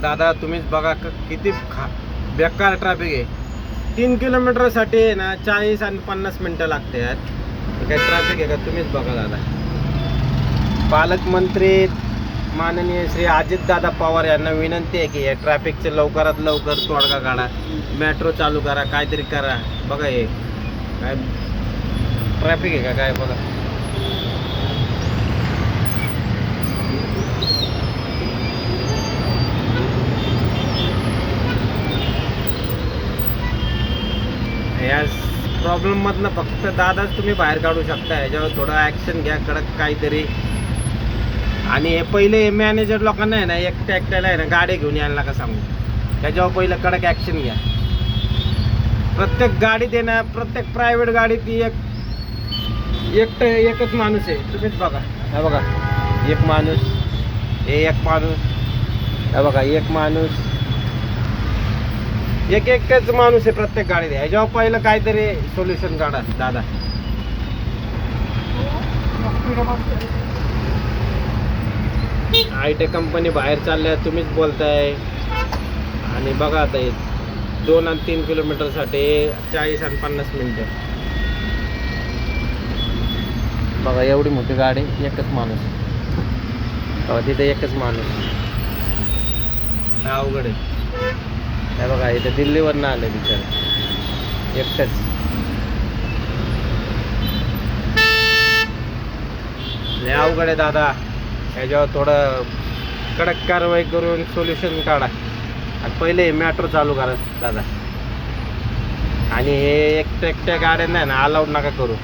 दादा तुम्हीच बघा किती बेकार ट्रॅफिक आहे. 3 किलोमीटरसाठी आहे ना 40 आणि 50 मिनटं लागते यार. काय ट्रॅफिक आहे का? तुम्हीच बघा दादा. पालकमंत्री माननीय श्री अजितदादा पवार यांना विनंती आहे की या ट्रॅफिकचे लवकरात लवकर तोडगा काढा, मेट्रो चालू करा, काहीतरी करा. बघा हे काय ट्रॅफिक आहे का काय बघा. या प्रॉब्लेममधनं फक्त दादाच तुम्ही बाहेर काढू शकता. याच्यावर थोडं ॲक्शन घ्या, कडक काहीतरी. आणि हे पहिले मॅनेजर लोकांना आहे ना एकट्याला आहे ना गाडी घेऊन यायला का सांगू, त्याच्यावर पहिलं कडक ॲक्शन घ्या. प्रत्येक गाडीत आहे ना, प्रत्येक प्रायव्हेट गाडीत एकच माणूस आहे. तुम्हीच बघा. हा बघा एक माणूस, हे एक माणूस, हा बघा एक माणूस, एकच माणूस आहे प्रत्येक गाडीत. ह्याच्यावर पहिलं काहीतरी सोल्युशन काढा दादा. आय टी कंपनी बाहेर चालल्या, तुम्हीच बोलताय. आणि बघा आता 2 आणि 3 किलोमीटरसाठी 40 आणि 50 मिनटं. बघा एवढी मोठी गाडी, एकच माणूस. तिथे एकच माणूस. अवघड आहे. हे बघा इथे दिल्लीवरनं आले बिचारे, एकटंच. लय अवघड आहे दादा. ह्याच्यावर थोडं कडक कारवाई करून सोल्युशन काढा. आणि पहिले मेट्रो चालू करा दादा. आणि हे एकट्या गाड्यांना आहे ना अलाउड नका करू.